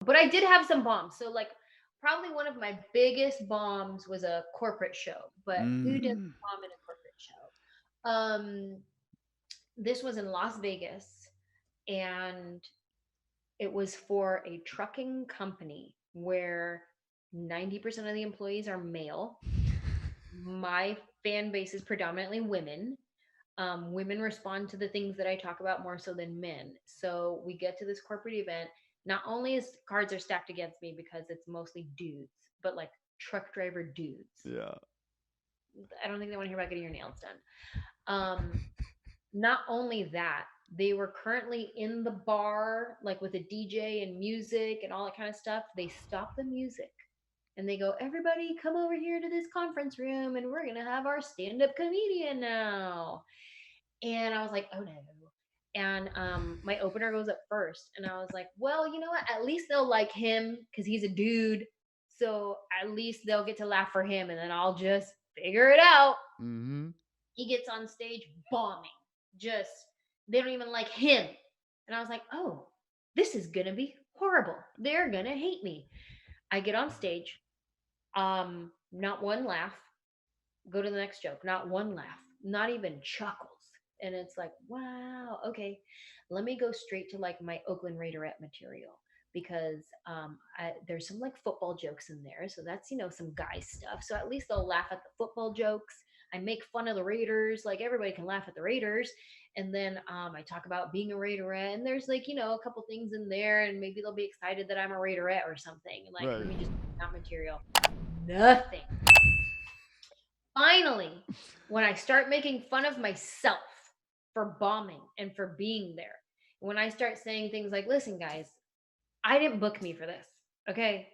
But I did have some bombs. So like probably one of my biggest bombs was a corporate show. But who does Mm. bomb in a corporate show? This was in Las Vegas, and it was for a trucking company where 90% of the employees are male. My fan base is predominantly women. Women respond to the things that I talk about more so than men. So we get to this corporate event. Not only is cards are stacked against me because it's mostly dudes, but like truck driver dudes. Yeah. I don't think they want to hear about getting your nails done. Um, Not only that, they were currently in the bar, like with a DJ and music and all that kind of stuff. They stop the music and they go, "Everybody, come over here to this conference room, and we're gonna have our stand-up comedian now." And I was like, "Oh no." And my opener goes up first, and I was like, "Well, you know what? At least they'll like him because he's a dude. So at least they'll get to laugh for him, and then I'll just figure it out." Mm-hmm. He gets on stage bombing. Just they don't even like him. And I was like, "Oh, this is gonna be horrible. They're gonna hate me." I get on stage, not one laugh. Go to the next joke, not one laugh, not even chuckles. And it's like, wow, okay. Let me go straight to like my Oakland Raiderette material because there's some like football jokes in there. So that's, some guy stuff. So at least they'll laugh at the football jokes. I make fun of the Raiders. Like everybody can laugh at the Raiders. And then I talk about being a Raiderette. And there's like, a couple things in there. And maybe they'll be excited that I'm a Raiderette or something. Like, let Right. me just that material. Nothing. Finally, when I start making fun of myself for bombing and for being there, when I start saying things like, "Listen, guys, I didn't book me for this. Okay.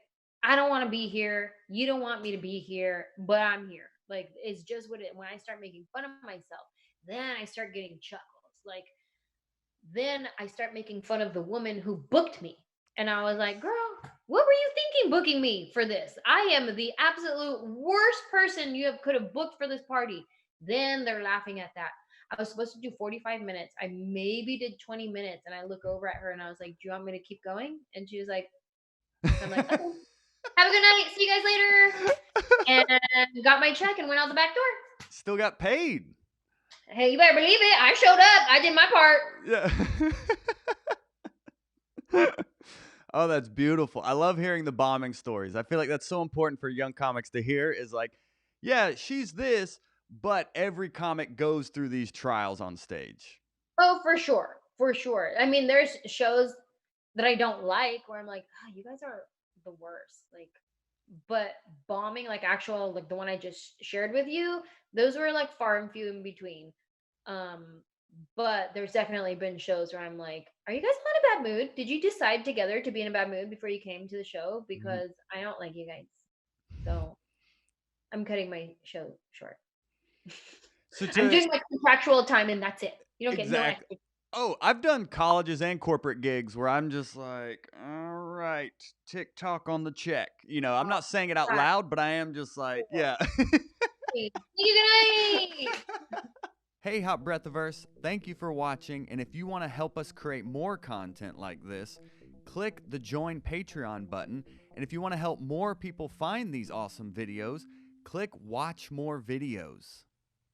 I don't want to be here. You don't want me to be here, but I'm here." Like, it's just what it, when I start making fun of myself, then I start getting chuckles. Like, then I start making fun of the woman who booked me. And I was like, "Girl, what were you thinking booking me for this? I am the absolute worst person you could have booked for this party." Then they're laughing at that. I was supposed to do 45 minutes. I maybe did 20 minutes. And I look over at her and I was like, "Do you want me to keep going?" And she was like, I'm like, "Okay, have a good night. See you guys later." And got my check and went out the back door. Still got paid. Hey, you better believe it. I showed up. I did my part. Yeah. Oh, that's beautiful. I love hearing the bombing stories. I feel like that's so important for young comics to hear is like, yeah, she's this, but every comic goes through these trials on stage. Oh, for sure. For sure. I mean, there's shows that I don't like where I'm like, "Oh, you guys are the worst." Like, but bombing, like actual, like the one I just shared with you, those were like far and few in between. Um, but there's definitely been shows where I'm like, "Are you guys in a bad mood? Did you decide together to be in a bad mood before you came to the show? Mhm. Because I don't like you guys." So I'm cutting my show short. So I'm to doing like contractual time and that's it. You don't get no exact extra. Oh, I've done colleges and corporate gigs where I'm just like, all right, TikTok on the check. I'm not saying it out Right. loud, but I am just like, yeah. Thank you. Good night. Hey, Hot Breathiverse, thank you for watching. And if you want to help us create more content like this, click the Join Patreon button. And if you want to help more people find these awesome videos, click Watch More Videos.